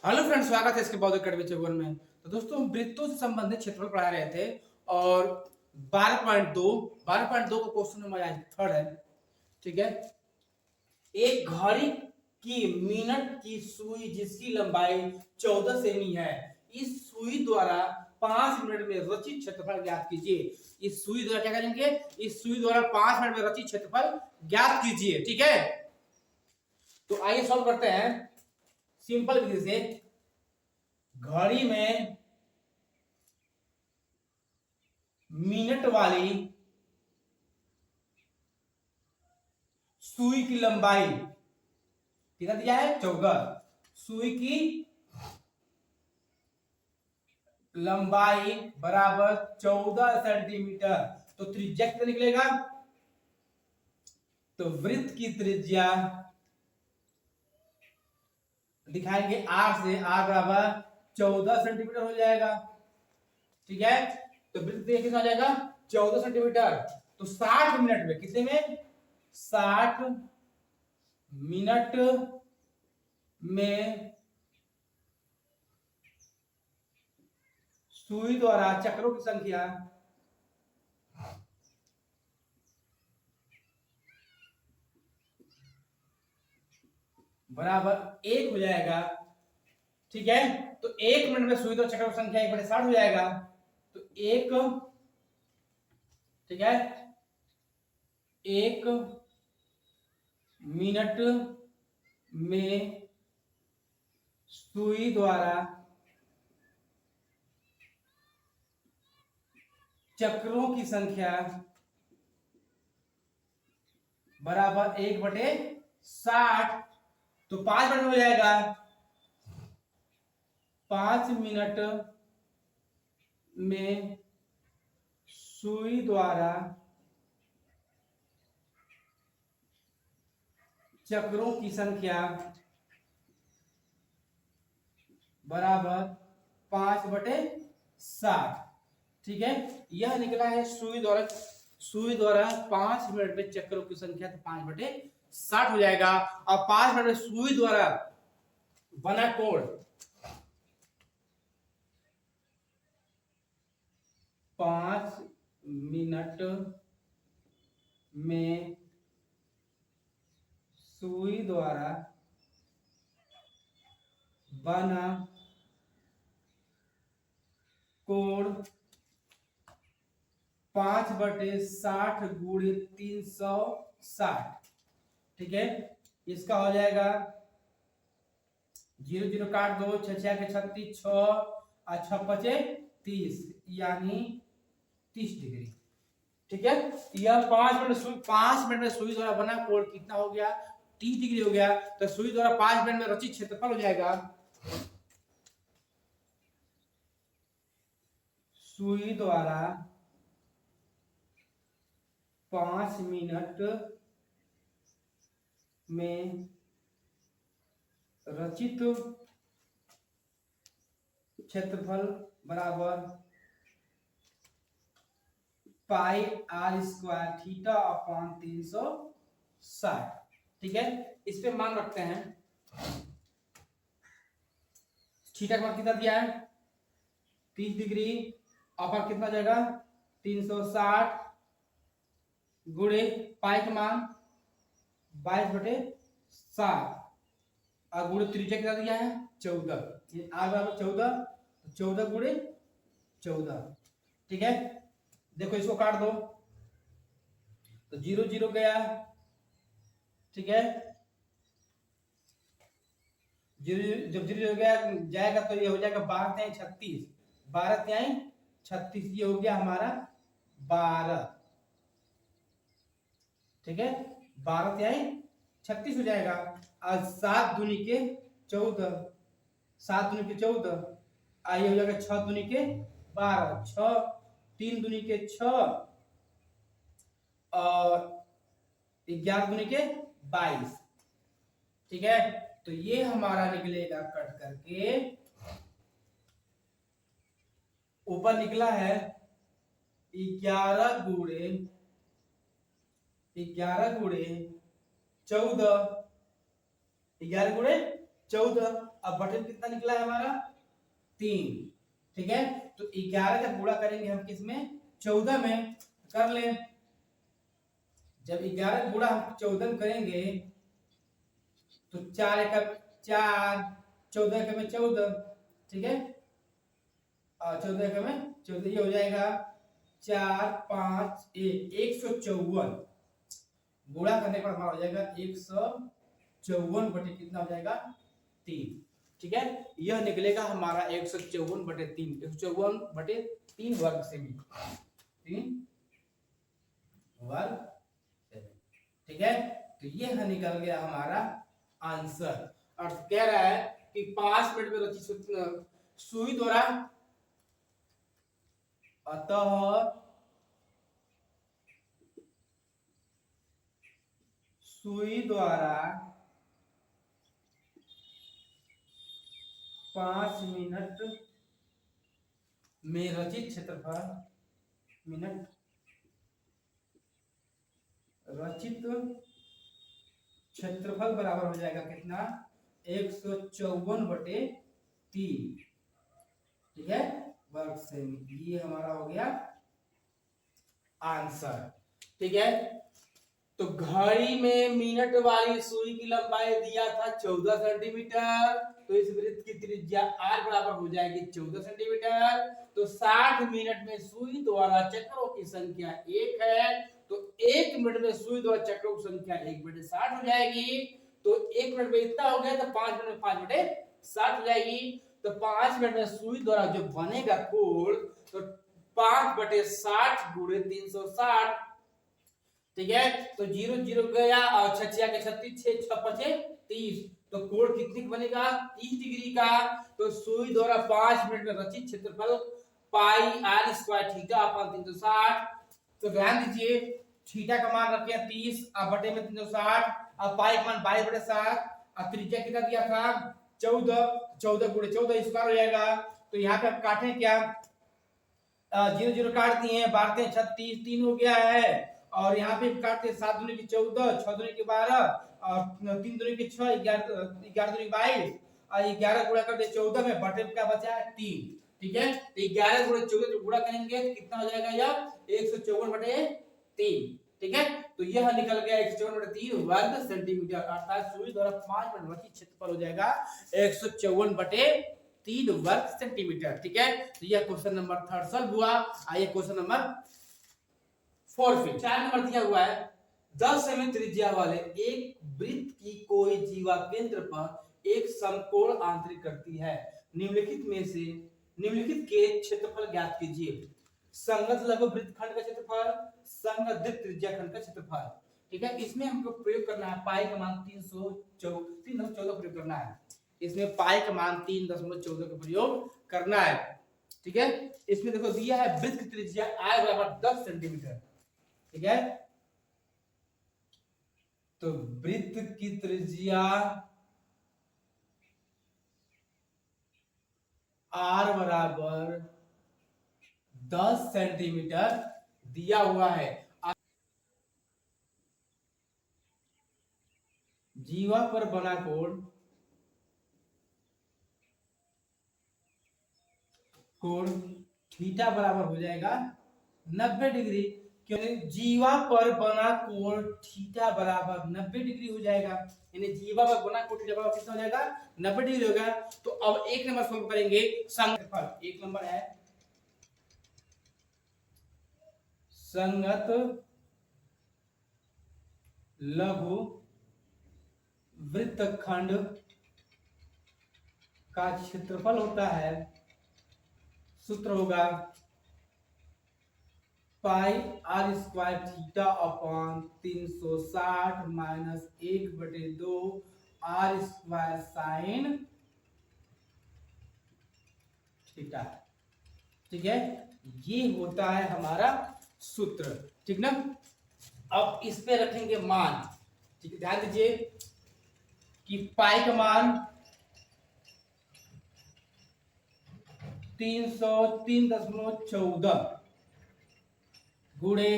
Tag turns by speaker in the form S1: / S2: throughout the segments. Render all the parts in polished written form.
S1: Hello friends, स्वागत है इसके बौद्ध अकेडमी चौवन में। तो दोस्तों, हम वृत्तों से संबंधित क्षेत्रफल पढ़ा रहे थे और 12.2 का क्वेश्चन हमारा आज थर्ड है। ठीक है। एक घड़ी की मिनट की सुई जिसकी लंबाई 14 सेमी है, इस सुई द्वारा 5 मिनट में रचित क्षेत्रफल ज्ञात कीजिए। इस सुई द्वारा क्या करेंगे? इस सुई द्वारा 5 मिनट में रचित क्षेत्रफल ज्ञात कीजिए। ठीक है, तो आइए सॉल्व करते हैं सिंपल विधि से। घड़ी में मिनट वाली सुई की लंबाई कितना दिया है? 14। सुई की लंबाई बराबर 14 सेंटीमीटर। तो त्रिज्या कितना निकलेगा? तो वृत्त की त्रिज्या दिखाएंगे r से। r बराबर 14 सेंटीमीटर हो जाएगा। ठीक है, तो वृत्त कितना हो जाएगा? 14 सेंटीमीटर। तो 60 मिनट में, कितने में? 60 मिनट में सुई द्वारा चक्रों की संख्या बराबर 1 हो जाएगा। ठीक है, तो 1 मिनट में सुई द्वारा चक्रों की संख्या 1/60 हो जाएगा। तो 1, ठीक है, 1 मिनट में सुई द्वारा चक्रों की संख्या बराबर 1/60। तो 5 मिनट में हो जाएगा। 5 मिनट में सुई द्वारा चक्रों की संख्या बराबर 5/60। ठीक है, यह निकला है सुई द्वारा 5 मिनट में चक्रों की संख्या। तो 5/60 हो जाएगा। और 5 मिनट में सुई द्वारा बना कोण 5 मिनट में सुई द्वारा बना कोण 5/60 गुणे 360। ठीक है, इसका हो जाएगा 0 0 काट दो, 6 6 के 36, 6 और 6 5 30, यानी 30 डिग्री। ठीक है, यह 5 मिनट में सुई द्वारा बना कोण कितना हो गया? 30 डिग्री हो गया। तो सुई द्वारा 5 मिनट में रचित क्षेत्रफल हो जाएगा, सुई द्वारा 5 मिनट में रचित क्षेत्रफल बराबर पाई r स्क्वायर थीटा अपॉन 360। ठीक है, इस पे मान रखते हैं। थीटा का मान कितना दिया है? 30 डिग्री। अपॉन कितना जाएगा? 360 गुणे पाई का मान 22/60 और गुणे त्रिज्या कितना दिया है? 14। ये r बराबर 14, 14 गुणे 14। ठीक है, देखो इसको काट दो तो 0 0 गया। ठीक है, 0 जब 0 हो गया जाएगा तो ये हो जाएगा 12 तिहाई 36। 12 तिहाई 36, ये हो गया हमारा 12। ठीक है, 12 तिहाई 36 हो जाएगा। और 7 दूनी के 14, 7 दूनी के 14, आइए हो जाएगा 6 दूनी के 12, 6 3 दूनी के 6 और 11 दूनी के 22। ठीक है, तो ये हमारा निकलेगा कट करके, ऊपर निकला है 11 गुणे 14, 11 गुणे 14। अब बटे कितना निकला है हमारा 3। ठीक है, तो 11 का गुणा करेंगे हम किसमें 14 में, कर ले। जब 11 गुणा हम 14 में करेंगे तो 4 एक 4, 14 एक में 14। ठीक है, 14 एक में 14, ये हो जाएगा 4 5 1 154। गुणा करने पर हमारा हो जाएगा 154 बटे कितना हो जाएगा 3। ठीक है, यह निकलेगा हमारा 154 बटे 3, 154 बटे 3 वर्ग सेमी, 3 वर्ग सेमी। ठीक है, तो यह निकल गया हमारा आंसर। और कह रहा है कि 5 मिनट में रचित सुई द्वारा, अतः सुई द्वारा 5 मिनट में रचित क्षेत्रफल, मिनट रचित क्षेत्रफल बराबर हो जाएगा कितना 154 बटे 3। ठीक है, वर्ग सेमी। ये हमारा हो गया आंसर। ठीक है, तो घड़ी में मिनट वाली सुई की लंबाई दिया था 14 सेंटीमीटर, तो इस वृत्त की त्रिज्या r बराबर हो जाएगी 14 सेंटीमीटर। तो 60 मिनट में सुई द्वारा चक्रों की संख्या 1 है, तो 1 मिनट में सुई द्वारा चक्रों की संख्या 1 बटे 60 हो जाएगी। तो 1 मिनट में इतना हो गया, तो 5 मिनट में 5 बटे 60 हो जाएगी। तो 5 मिनट में सुई द्वारा जो बनेगा कोण, तो 5 बटे 60 गुणे 360। ठीक है, तो 0 0 गया और 6 6 के 36, 6 6 5 30, तो कोण कितनी बनेगा 30 डिग्री का। तो सुई द्वारा 5 मिनट में रचित क्षेत्रफल पाई r स्क्वायर थीटा अपॉन 360। तो ध्यान दीजिए, थीटा का मान रखे हैं 30 और बटे में 360, और पाई का मान 22 बटे 7, और त्रिज्या कितना दिया था 14, 14 गुणे 14 स्क्वायर हो जाएगा। तो यहाँ पे आप काटें क्या, 0 0 काट दिए, 12 36, 3 हो गया है। और यहाँ पे काटते 7 दूनी की 14, 6 दूनी की 12, और 3 दूनी की 6, 11 दूनी 22, और 11 गुणा कर दे 14 में, बटे क्या बचा है 3। ठीक है, तो 11 गुणा 14 गुणा करेंगे तो कितना हो जाएगा यह 154 बटे 3। ठीक है, तो यह निकल गया 154 बटे 3 वर्ग सेंटीमीटर, अर्थात सुई द्वारा 5 मिनट रचित क्षेत्रफल हो जाएगा 154 बटे 3 वर्ग सेंटीमीटर। ठीक है, तो यह क्वेश्चन नंबर 3 सॉल्व हुआ। आइए क्वेश्चन नंबर 4 फिर 4 नंबर दिया हुआ है, 10 सेमी त्रिज्या वाले एक वृत्त की कोई जीवा केंद्र पर एक समकोण आंतरिक करती है। निम्नलिखित में से निम्नलिखित के क्षेत्रफल ज्ञात कीजिए। संगत लघु वृत्तखंड का क्षेत्रफल, संगत दीर्घ त्रिज्या खंड का क्षेत्रफल। ठीक है, इसमें हमको प्रयोग करना है पाई का मान 314 प्रयोग करना है। इसमें पाई का मान 3.14 का प्रयोग करना है। ठीक है, इसमें देखो दिया है वृत्त की त्रिज्या r बराबर 10 सेंटीमीटर। ठीक है, तो वृत्त की त्रिज्या r बराबर 10 सेंटीमीटर दिया हुआ है। जीवा पर बना कोण थीटा बराबर हो जाएगा 90 डिग्री, क्योंकि जीवा पर बना कोण थीटा बराबर 90 डिग्री हो जाएगा। यानी जीवा पर बना कोण थीटा बराबर कितना हो जाएगा 90 डिग्री होगा। तो अब एक नंबर सॉल्व करेंगे। संगत एक नंबर है, संगत लघु वृत्तखंड का क्षेत्रफल होता है, सूत्र होगा pi r square theta upon 360 minus 1/2 r square sine theta. ठीक है, ये होता है हमारा सूत्र। ठीक ना, अब इस पे रखेंगे मान। ठीक है, ध्यान दीजिए कि पाई का मान 303.14 गुणे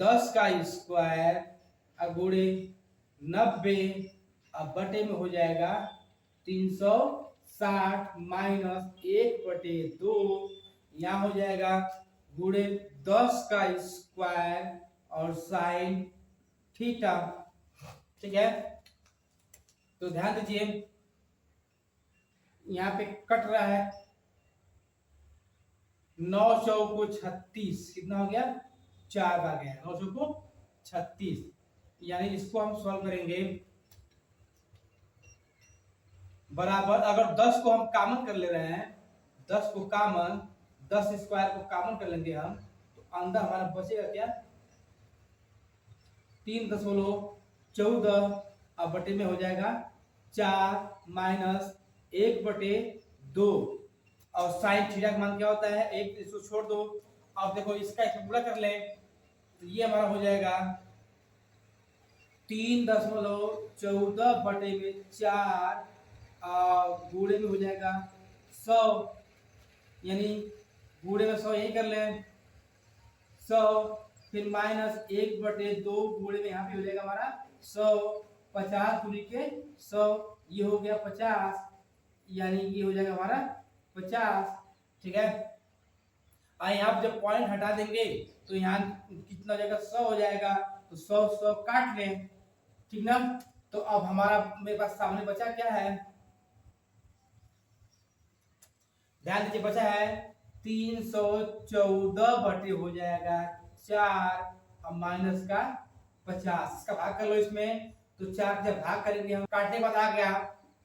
S1: 10 का स्क्वायर गुणे 90 अब बटे में हो जाएगा 360 माइनस 1/2, यहाँ हो जाएगा गुणे 10 का स्क्वायर और साइन थीटा। ठीक है, तो ध्यान दीजिए यहाँ पे कट रहा है 9 चौको 36, कितना हो गया 4 आ गया, 9 चौको 36, यानी इसको हम सॉल्व करेंगे बराबर, अगर 10 को हम कॉमन कर ले रहे हैं, 10 को कॉमन, 10 स्क्वायर को कॉमन कर लेंगे हम, तो अंदर हमारा बचेगा क्या 3.14, अब बटे में हो जाएगा 4 माइनस 1/2, और साइन थीटा का मान क्या होता है 1, इसको छोड़ दो। अब देखो इसका इसमें पूरा कर ले, तो ये हमारा हो जाएगा 3.14/4 गुणे में हो जाएगा 100, यानी गुणे में 100 यही कर ले 100, फिर माइनस 1/2 गुणे में यहाँ पे हो जाएगा हमारा 100, 50 दूरी के 100, ये हो गया 50, यानी ये हो जाएगा हमारा 50। ठीक है, यहाँ आप जब पॉइंट हटा देंगे तो यहाँ कितना हो जाएगा 100 हो जाएगा, तो 100 काट लें। ठीक ना, तो अब हमारा मेरे पास सामने बचा क्या है, ध्यान दीजिए, बचा है 314 बटे हो जाएगा 4, अब माइनस का 50, इसका भाग कर लो इसमें, तो 4 जब भाग करेंगे हम, काटने के बाद आ गया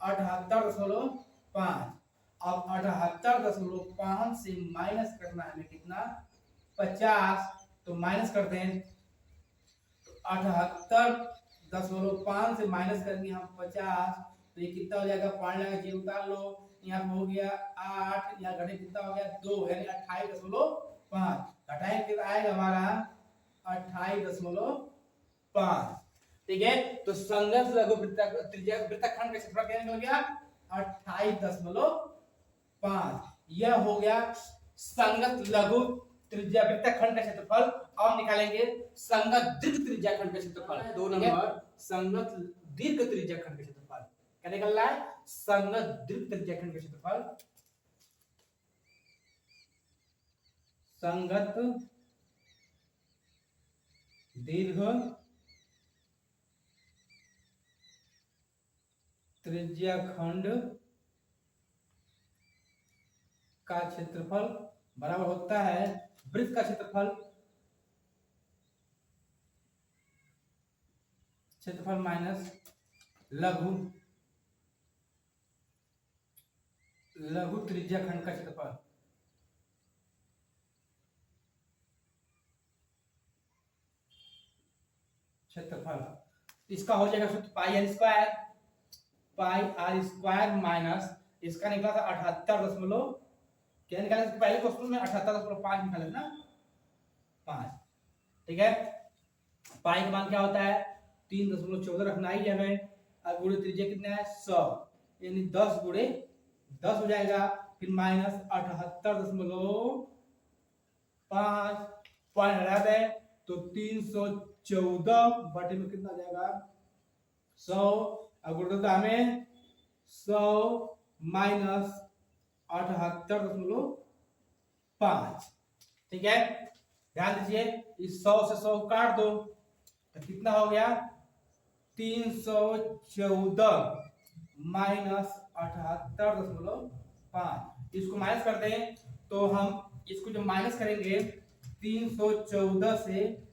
S1: 78.5, अब 78.5 से माइनस करना है हमें कितना 50, तो माइनस करते हैं, तो 78.5 से माइनस करेंगे हम 50, तो ये कितना हो जाएगा, पॉइंट लगा जीरो उतार लो, यहाँ पे हो गया 8, यहाँ घटे कितना हो गया 2, यानी 28.5, घटाएंगे कितना आएगा हमारा 28.5। ठीक है, तो संगत लघु त्रिज्या वृत्तखंड का क्षेत्रफल क्या निकल गया 28.5, यह हो गया संगत लघु त्रिज्या वृत्तखंड का क्षेत्रफल। अब निकालेंगे संगत दीर्घ त्रिज्या खंड का क्षेत्रफल, 2 नंबर संगत दीर्घ त्रिज्या खंड का क्षेत्रफल क्या निकल रहा है, संगत दीर्घ त्रिज्या खंड का क्षेत्रफल, संगत दीर्घ त्रिज्या खंड का क्षेत्रफल बराबर होता है वृत्त का क्षेत्रफल माइनस लघु त्रिज्या खंड का क्षेत्रफल, इसका हो जाएगा सूत्र पाई आर स्क्वायर माइनस, इसका निकला था 78 क्या निकाला, पहले क्वेश्चन में 78.5 निकाले ना 5। ठीक है, पाई का मान क्या होता है 3.14 रखना ही हमें, और गुणे त्रिज्या कितना है 100, यानी 10 गुणे 10 हो जाएगा, फिर माइनस 78.5, पॉइंट हटा दे तो 314 बटे में कितना जाएगा 100, अब गुणे हमें 100 माइनस 78.5। ठीक है, ध्यान दीजिए इस 100 से 100 काट दो, तो कितना हो गया 314 माइनस 78.5, इसको माइनस कर दें तो हम इसको जब माइनस करेंगे 314 से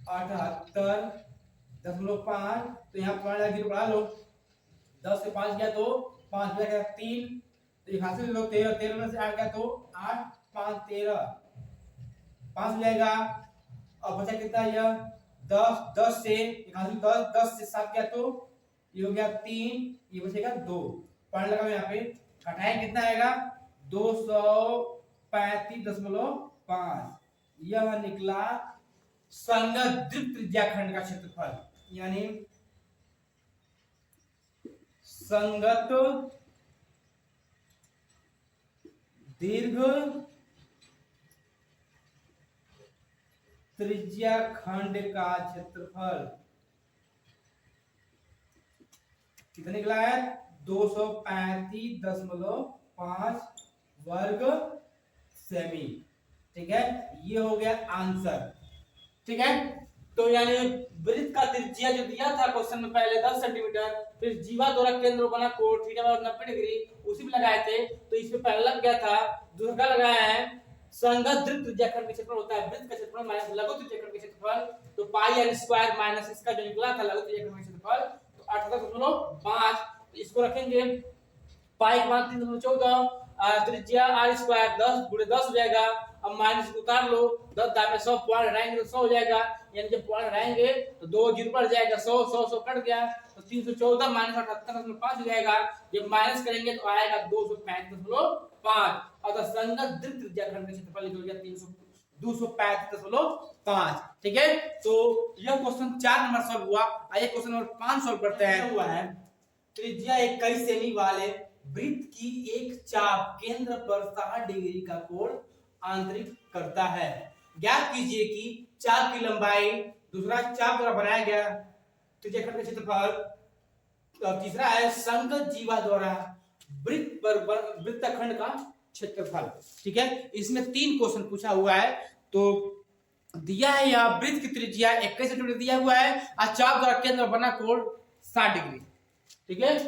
S1: 78.5, तो यहाँ पॉइंट जीरो बढ़ा लो, 10 से 5 गया तो 5 गया 3, तो यहाँ से लो 13, 13 में से 8 गया तो 8, 5 13, 5 हो जाएगा, अब बचा कितना यह 10, 10 से 10 से 7 गया तो ये हो गया 3, ये बचेगा 2, पॉइंट लगा यहाँ पे, घटाएं कितना आएगा 235.5, यह निकला संगत दीर्घ त्रिज्या खंड का क्षेत्रफल, यानी संगत दीर्घ त्रिज्या खंड का क्षेत्रफल, कितना निकला है 235.5 वर्ग सेमी। ठीक है, ये हो गया आंसर। ठीक है, तो यानी वृत्त का त्रिज्या जो दिया था क्वेश्चन में पहले 10 सेंटीमीटर, फिर जीवा द्वारा केंद्र बना कोण थीटा बराबर 90 डिग्री उसी में लगाए थे, तो इसमें पहला लग गया था। दूसरा लगाया है संगत वृत्त त्रिज्याखंड का क्षेत्रफल होता है वृत्त का क्षेत्रफल माइनस लघु त्रिज्याखंड का क्षेत्रफल, तो पाई r स्क्वायर माइनस इसका जो निकला था लघु त्रिज्याखंड का क्षेत्रफल तो 78.5, इसको रखेंगे पाई का मान 3.14, त्रिज्या r स्क्वायर 10 गुणे 10 हो जाएगा। अब माइनस उतार लो, 10 दाएं में 100 पॉइंट हटाएंगे तो 100 हो जाएगा, यानी जब पॉइंट हटाएंगे तो 2 जीरो पड़ जाएगा, 100 100 100 कट गया तो 314 माइनस 78.5 हो जाएगा। जब माइनस करेंगे तो आएगा 235.5। अतः संगत वृत्त त्रिज्याखंड का क्षेत्रफल निकल गया 235.5। ठीक है, तो यह क्वेश्चन 4 नंबर सॉल्व हुआ। आइए क्वेश्चन नंबर 5 सॉल्व करते हैं। हुआ है त्रिज्या 21 सेमी वाले वृत्त की एक चाप केंद्र पर 60 डिग्री का कोण आंतरिक करता है। ज्ञात कीजिए कि चाप की लंबाई, दूसरा चाप द्वारा बनाया गया त्रिज्याखंड का क्षेत्रफल, और तीसरा है संगत जीवा द्वारा वृत्त पर वृत्तखंड का क्षेत्रफल। ठीक है, इसमें 3 क्वेश्चन पूछा हुआ है। तो दिया है यहाँ वृत्त की त्रिज्या 21 सेंटीमीटर दिया हुआ है और चाप द्वारा केंद्र बना कोण 60 डिग्री। ठीक है,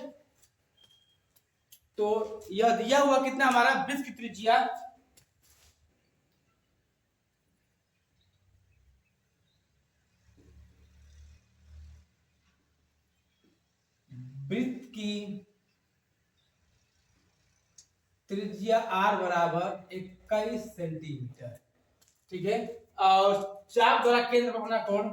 S1: तो यह दिया हुआ कितना हमारा वृत्त की त्रिज्या वृत्त की त्रिज्या r बराबर 21 सेंटीमीटर। ठीक है, और चाप द्वारा केंद्र पर बना कोण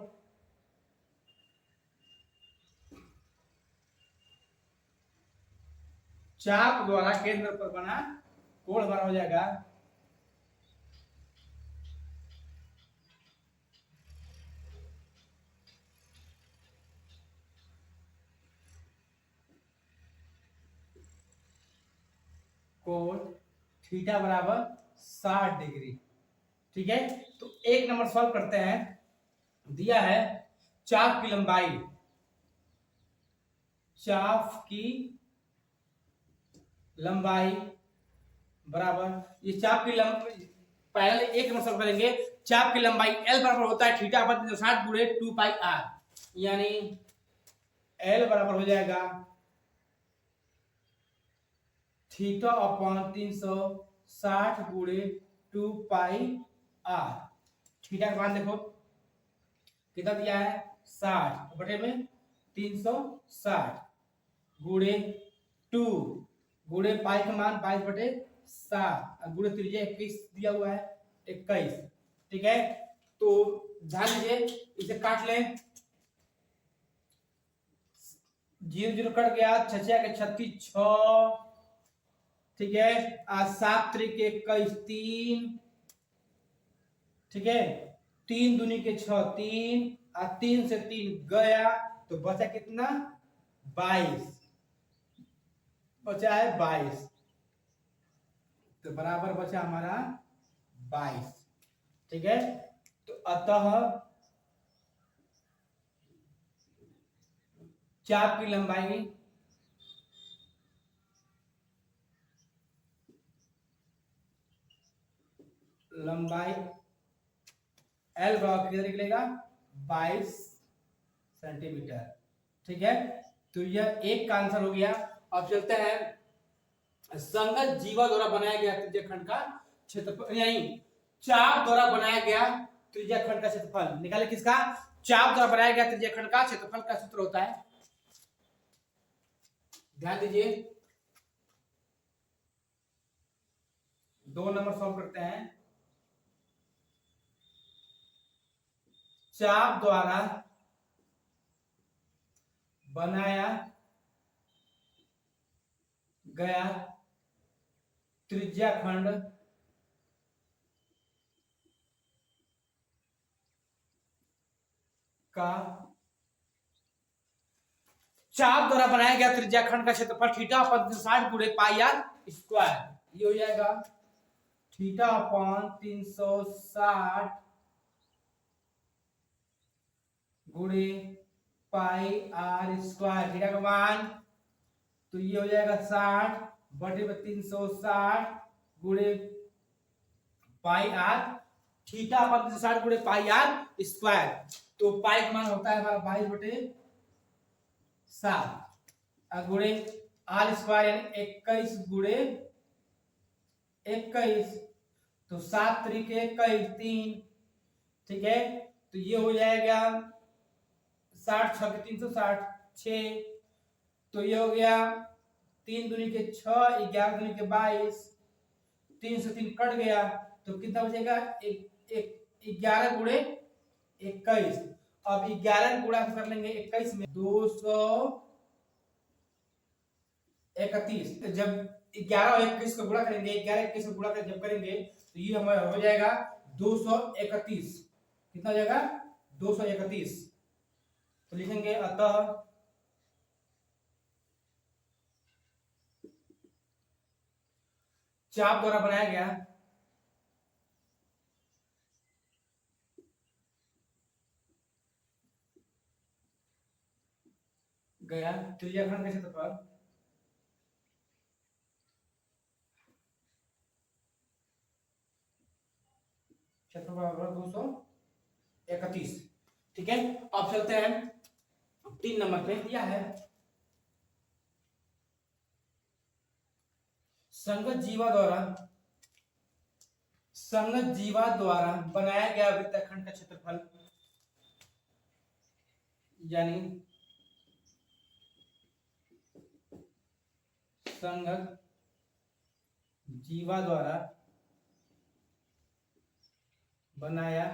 S1: चाप द्वारा केंद्र पर बना कोण हमारा हो जाएगा कोण थीटा बराबर 60 डिग्री। ठीक है, तो 1 नंबर सॉल्व करते हैं। दिया है चाप की लंबाई, चाप की लंबाई बराबर, ये चाप की लंबाई पहले 1 नंबर सॉल्व करेंगे। चाप की लंबाई L बराबर होता है थीटा पर 360 गुणे 2 पाई r, यानी L बराबर हो जाएगा थीटा अपॉन 360 गुणे 2 पाई r। थीटा का मान देखो कितना दिया है 60 बटे में 360 गुणे 2 गुणे पाई का मान 22 बटे 7 गुणे त्रिज्या 21 दिया हुआ है 21। ठीक है, तो ध्यान दीजिए इसे काट लें, 0 0 कट गया, 6 6 के 36 6। ठीक है, 7 3 के 21 3। ठीक है, 3 दूनी के 6 3 और 3 से 3 गया तो बचा कितना 22, बचा है 22, तो बराबर बचा हमारा 22। ठीक है, तो अतः चाप की लंबाई L बराबर कितना निकलेगा 22 सेंटीमीटर। ठीक है, तो यह एक का आंसर हो गया। अब चलते हैं संगत जीवा द्वारा बनाया गया त्रिज्याखंड का क्षेत्रफल, यानी चाप द्वारा बनाया गया त्रिज्याखंड का क्षेत्रफल निकाले। किसका? चाप द्वारा बनाया गया त्रिज्याखंड का क्षेत्रफल का सूत्र होता है, ध्यान दीजिए 2 नंबर सॉल्व करते हैं। चाप द्वारा बनाया गया त्रिज्याखंड का चाप द्वारा बनाया गया त्रिज्याखंड का क्षेत्रफल थीटा अपॉन 360 गुणे पाई आर स्क्वायर, ये हो जाएगा थीटा अपॉन 360 गुणे पाई आर स्क्वायर। थीटा का मान तो ये हो जाएगा 60/360 गुणे पाई आर थीटा अपन 360 गुणे पाई आर स्क्वायर। तो पाई का मान होता है हमारा 22/7 गुणे आर स्क्वायर यानी 21 गुणे 21, तो 7 तरीके 21 3, ठीक है। तो ये हो जाएगा 60 6 360 6, तो ये हो गया 3 दूनी के 6 11 दूनी के 22, 3 से 3 कट गया तो कितना बचेगा 11 गुणे 21। अब 11 गुणा कर लेंगे 21 में 231। जब 11 और 21 को गुणा करेंगे 11 21 को गुणा कर जब करेंगे तो ये हमारा हो जाएगा 231। कितना हो जाएगा 231। तो लिखेंगे अतः चाप द्वारा बनाया गया त्रिज्याखंड के क्षेत्रफल बराबर 231। ठीक है। अब चलते हैं 3 नंबर पे, दिया है संगत जीवा द्वारा बनाया गया वृत्तखंड का क्षेत्रफल यानी संगत जीवा द्वारा बनाया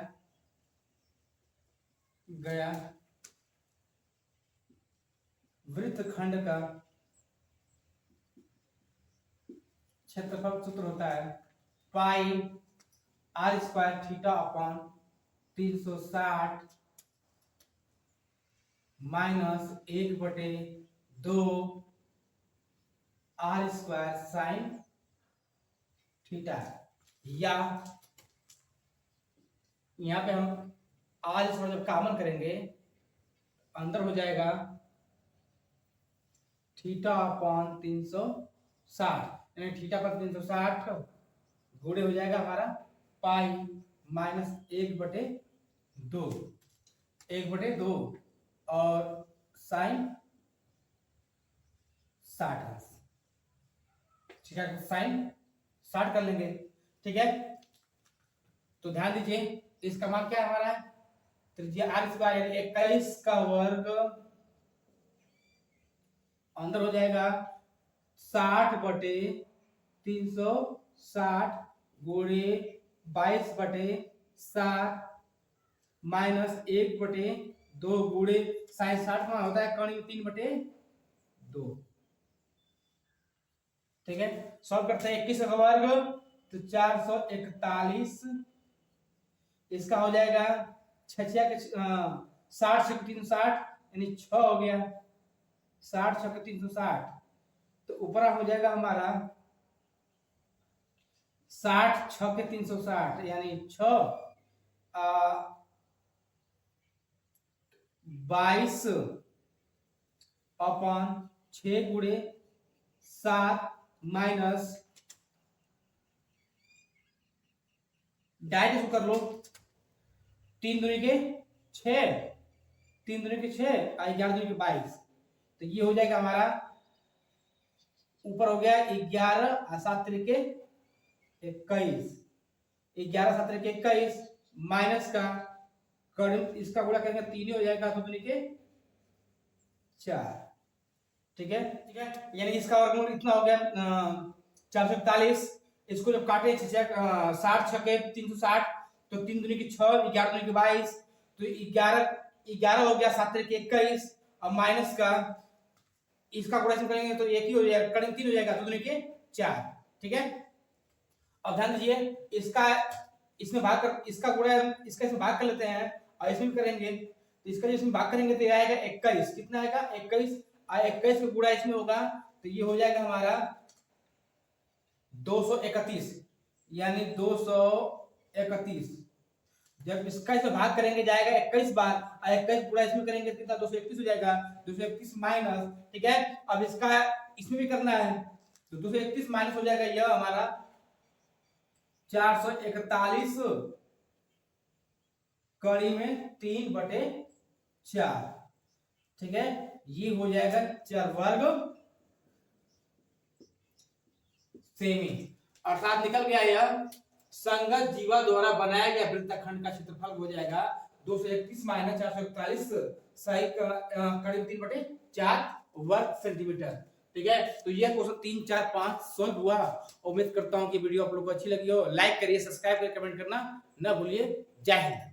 S1: गया वृत्तखंड का क्षेत्रफल सूत्र होता है pi r square theta upon 360 minus 1/2 r square sine theta. या यहां पे हम आर स्क्वायर जब कॉमन करेंगे अंदर हो जाएगा थीटा अपॉन 360 यानी थीटा पर 360 गुणे हो जाएगा हमारा पाई माइनस 1/2 और साइन 60। ठीक है, साइन 60 कर लेंगे। ठीक है, तो ध्यान दीजिए इसका मान क्या है हमारा त्रिज्या आर स्क्वायर यानी 21 का वर्ग अंदर हो जाएगा 60/360 गुणे 22/7 माइनस 1/2 गुणे साइन 60 का होता है कर्ण 3/2। ठीक है, सॉल्व करते हैं 21 का वर्ग तो 441, इसका हो जाएगा 60 के 360 यानी 6 हो गया 60 6 360, तो ऊपर हो जाएगा हमारा 60 6 360 यानी 6 22/6 गुणे 7 माइनस डायरेक्ट कर लो 3 दूनी के 6 3 दूनी के 6 और 11 दूनी के 22, तो ये हो जाएगा हमारा ऊपर हो गया 11 और 7 तरीके 21, 11 7 तरीके 21 माइनस का कर्ण इसका गुणा करेंगे 3 ही हो जाएगा 2 दूनी के 4। ठीक है, यानी इसका वर्गमूल इतना हो गया 441। इसको जब काटे 60 6 के 360 तो 3 दूनी की 6 11 दूनी की 22, तो 11 हो गया 7 तरीके 21 और माइनस का इसका गुणा करेंगे तो एक ही हो जाएगा कर्ण 3 हो जाएगा 2 दूनी के 4। ठीक है, अब ध्यान दीजिए इसका इसमें भाग कर इसका गुणा इसका इसमें भाग कर लेते हैं और इसमें भी करेंगे तो इसका जो इसमें भाग करेंगे तो ये आएगा 21। कितना आएगा 21 और 21 का गुणा इसमें होगा तो ये हो जाएगा हमारा 231 यानी 231। जब इसका इसमें भाग करेंगे जाएगा 21 बार और 21 गुणा इसमें करेंगे कितना 231 हो जाएगा 231 माइनस। ठीक है, अब इसका इसमें भी करना है, तो 231 माइनस हो जाएगा यह हमारा 441 कड़ी में 3/4, ठीक है। ये हो जाएगा चरवर्ग सेमी, अर्थात निकल गया यह संगत जीवा द्वारा बनाया गया वृत्तखंड का क्षेत्रफल हो जाएगा 231 माइनस 441 सही कड़ी में 3/4 वर्ग सेंटीमीटर, ठीक है। तो यह क्वेश्चन 3, 4, 5 सॉल्व हुआ। उम्मीद करता हूं कि वीडियो आप लोगों को अच्छी लगी हो। लाइक करिए, सब्सक्राइब करिए, कमेंट करना न भूलिए। जय हिंद।